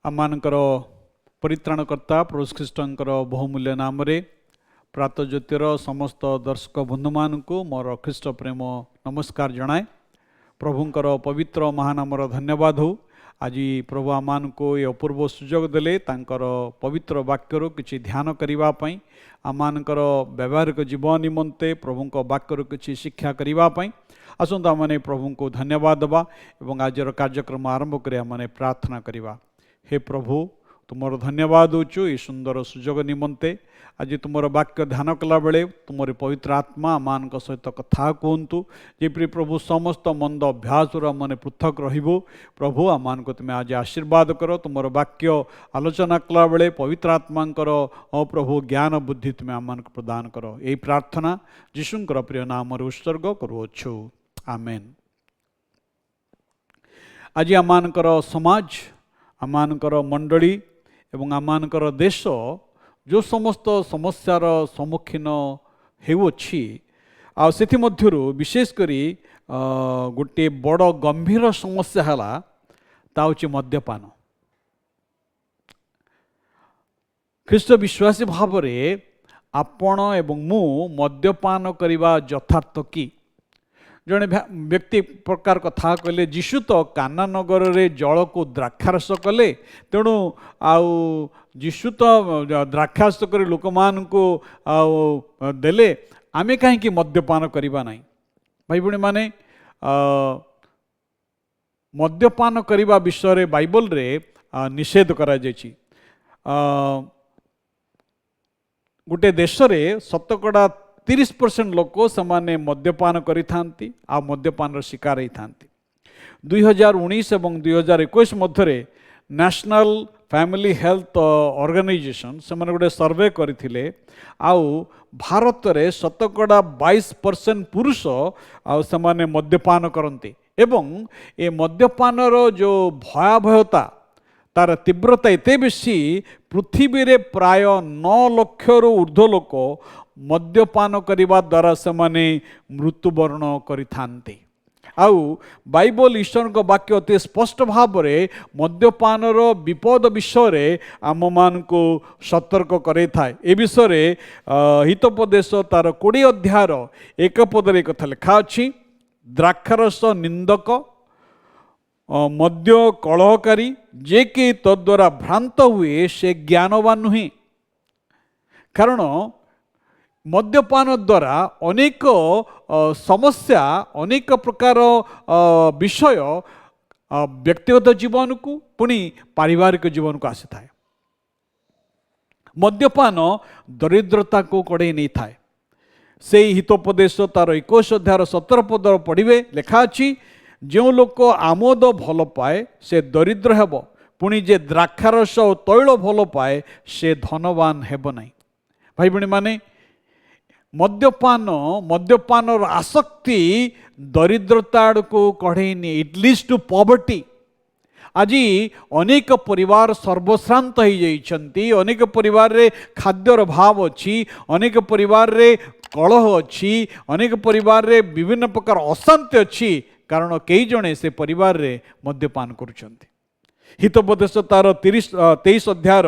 आमानकर परित्राणकर्ता प्रभु ख्रीष्टंकर बहुमूल्य नाम प्रातः ज्योतिर समस्त दर्शक बंधु मानू मोर ख्रीष्ट प्रेम नमस्कार जनाए। प्रभुंकर पवित्र महानामर धन्यवाद हो। आज प्रभु आमान को ये अपूर्व सुजोग देले तांकर पवित्र वाक्यर किछि ध्यान करने आमानकर व्यवहारिक जीवन निमंते प्रभुंक वाक्यर किछि शिक्षा करने आसंतु आमने प्रभु को धन्यवाद देवा एवं आजर कार्यक्रम आरंभ कर आमने प्रार्थना करवा। हे प्रभु तुमर धन्यवाद होचु ये सुंदर सुजोग निमंते। आज तुमर वाक्य ध्यान कला बेले तुमर पवित्र आत्मा मान सहित कथा कहतु जेपरी प्रभु समस्त मंद अभ्यास मैंने पृथक रहिबो। प्रभु आमान को तुम्हें आज आशीर्वाद कर तुमर वाक्य आलोचना कला बेले पवित्र आत्मांकर प्रभु ज्ञान बुद्धि तुम्हें आमान को प्रदान कर। यही प्रार्थना जीशुंकर प्रिय नाम उत्सर्ग करुअछु आमेन। आज आमानकर समाज आमानकर मंडली एवं आमानकर देश जो समस्त समस्यार सम्मुखीन हेउछि आ सेथि मध्यरु विशेष करी गोटे बड़ गंभीर समस्या हला ता होछि मद्यपान। ख्रीष्ट विश्वासी भाव रे आपण एवं मु मद्यपान करिवा यथार्थ कि जड़े व्यक्ति प्रकार कथा कहले जीशु तो काना नगर रे जल को द्राक्षारस कले तेणु आउ जीशु तो द्राक्षारस कर लोक मान को देले आमे कहीं मद्यपान करवा नहीं। भाई भणी माने मद्यपान करने विषय रे बाइबल रे निषेध करा जायछि। गोटे देश रे शतकड़ा 30% लोक समाने मद्यपान करि थांती आ मद्यपान शिकार ही थांती। 2019 एवं 2021 मध्य नेशनल फैमिली हेल्थ ऑर्गेनाइजेशन से गोटे सर्वे करथिले आउ भारत रे शतकड़ा 22% पुरुष आउ समाने मद्यपान करते एवं ए मद्यपानर जो भयावहता तार तीव्रता एते बेसी पृथ्वी रे प्राय 9 लाख रु ऊर्ध्व लोक मद्यपान करने द्वारा से माने मृत्युवरण करिथांते। आउ बाइबल ईश्वर को वाक्य अति स्पष्ट भाव में मद्यपानर विपद विषय रे आम मान को सतर्क करे थाए। ए विषय रे हितोपदेश तार 20 अध्यायर 1 पदरे कथा लिखा अछि। द्राक्षारस निंदक मद्य कलहकारी जे कि तद्वारा भ्रांत हुए से ज्ञानवान नुहे। कारण मद्यपान द्वारा अनेक समस्या अनेक प्रकार विषय व्यक्तिगत जीवन को पुणी पारिवारिक जीवन को आसी थाए। मद्यपान दरिद्रता को कड़े नहीं थाए। से हितोपदेश तार 21 अध्याय 17 पद पढ़िबे लिखा अछि जो लोक आमोद भल पाए से दरिद्र हेब पुणी जे द्राक्षारस और तैल भल पाए से धनवान हेब नहीं। भाई भणी माने मद्यपान आसक्ति दरिद्रता को कढ़ेनी इट लीड्स टू पॉवर्टी। आज अनेक परिवार सर्वश्रांत हो जाइछंती। अनेक परिवार रे खाद्यर अभाव अच्छी, अनेक परिवार रे कलह अच्छी, अनेक परिवार रे विभिन्न प्रकार अशांति अच्छी कारण कई जने से परिवार रे मद्यपान करुछंती। हितोपदेश तार 23 अध्याय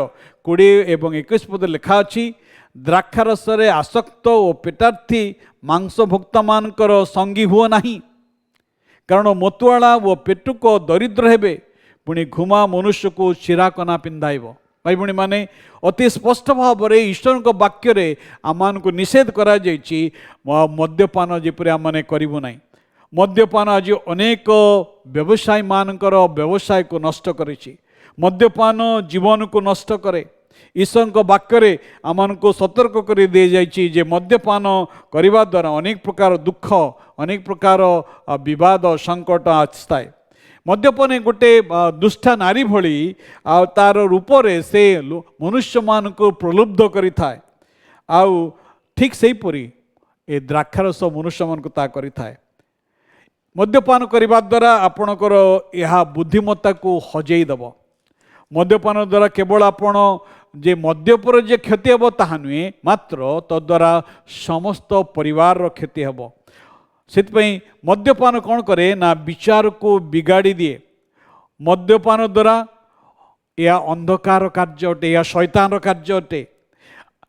20 एवं 21 पद लिखा अछि। द्राक्षारस रे आसक्त और पेटार्थी मांस भोक्ता मानकर संगी हुआ नहीं कारण मतुआला वो पेटुक दरिद्र हेबे पुणी घुमा मनुष्य को चिराकना पिंधाइब। भाई भणी माने अति स्पष्ट भाव में ईश्वर को वाक्य रे आमान को निषेध करा जायछि मद्यपान जेपरि आमाने करिबो नहीं। मद्यपान आज अनेक व्यवसायी मानकर व्यवसाय को नष्ट करिछि। मद्यपान जीवन को नष्ट करे। ईश्वर को वाक्य आमान को सतर्क कर दि जाइछि जे मद्यपान करने द्वारा अनेक प्रकार दुख अनेक प्रकार विवाद संकट आसताए। मद्यपान गोटे दुष्टा नारी भली तार रूप से मनुष्य मान को प्रलुब्ध करि थाए। आउ ठीक सेहीपरि ए द्राक्षारस मनुष्य मान को ता करि थाए। मद्यपान करने द्वारा आपणकर यह बुद्धिमत्ता को हजेई दब। मद्यपान द्वारा केवल आपण जे मद्यपर जे क्षति हेब ताहा नुहे मात्र तद्वारा समस्त परिवार क्षति हेब। सेतपई मद्यपान कौन करे ना विचार को बिगाड़ी दिए। मद्यपान द्वारा या अंधकार कार्य अटे, या शैतान कार्य अटे।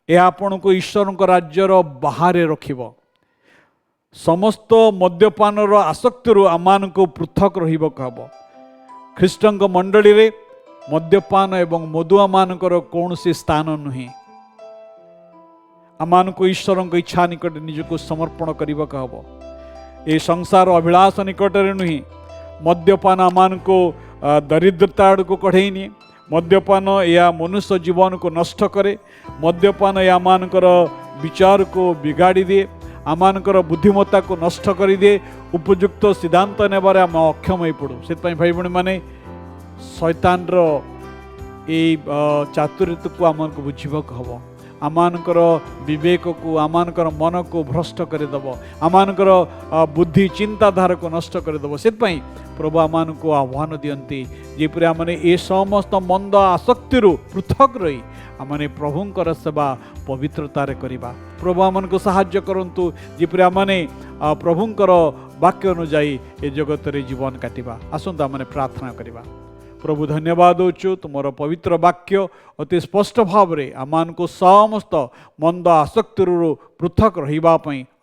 यह आपण को ईश्वर राज्यर बाहर रखिब। समस्त मद्यपान आसक्ति आम को पृथक रहा। ख्रीष्टंक मंडली रे मद्यपान एवं मदुआ मानकर कौन सी स्थान नुहे। आम को ईश्वर इच्छा निकट निजको समर्पण करने को हम। ये संसार अभिलाष निकट नुहे। मद्यपान आम को दरिद्रता आड़ को कढ़े निए। मद्यपान या मनुष्य जीवन को नष्ट करे। मद्यपान या आमर विचार को बिगाड़ी दिए। आमर बुद्धिमत्ता को नष्ट कर दिए। उपयुक्त सिद्धांत नेबार आम अक्षम हो पड़ू। से भाई भाई मैंने शैतान चातुर्य को आम को बुझा हम। आमर विवेक को आमर मन को भ्रष्ट करदेव। आमर बुद्धि चिंताधारा को नष्ट करदेव। से प्रभु आम को आह्वान दियंती जेपरि आमने ए समस्त मंद आसक्ति पृथक रही आमने प्रभुंकर सेवा पवित्रतार करिबा। प्रभु आमन को सहाय्य करंतु जेपरि आमने प्रभुंकर वाक्य अनुजाई ए जगत रे जीवन काटिबा। आसंतु आमने प्रार्थना करिबा। प्रभु धन्यवाद होचु तुमर पवित्र वाक्य अति स्पष्ट भाव रे आमान को समस्त मंद आसक्ति पृथक रही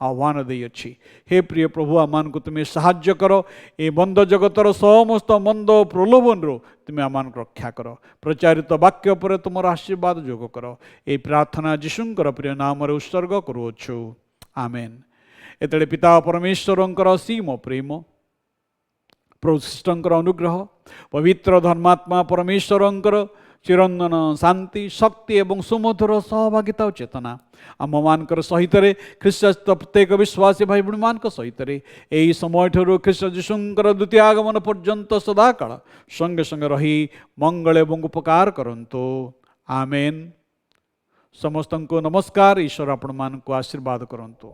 आह्वान देछि। हे प्रिय प्रभु आमान को तुम्हें सहाय्य कर। ए मंद जगतर समस्त मंद प्रलोभन तुम्हें आमान को रक्षा कर। प्रचारित वाक्य पर तुम आशीर्वाद जोग कर। ए प्रार्थना जीशुंकर प्रिय नाम रे उत्सर्ग करुछु। आमेन। एतले पिता परमेश्वरंकर असीम प्रेम, प्रभु श्रीष्ठंकर अनुग्रह, पवित्र धर्मात्मा परमेश्वरंकर चिरंदन शांति शक्ति एवं सुमधुर सहभागिता और चेतना आम मानकर सहित ख्रीष्ट प्रत्येक विश्वासी भाई भाई मान सहित यही समय ठूँ ख्रीष्ट जीशुंकर द्वितीय आगमन पर्यंत सदाकाल संगे संगे रही मंगल एवं उपकार करंतु। आमेन। समस्त को नमस्कार। ईश्वर आपण मान को आशीर्वाद करंतु।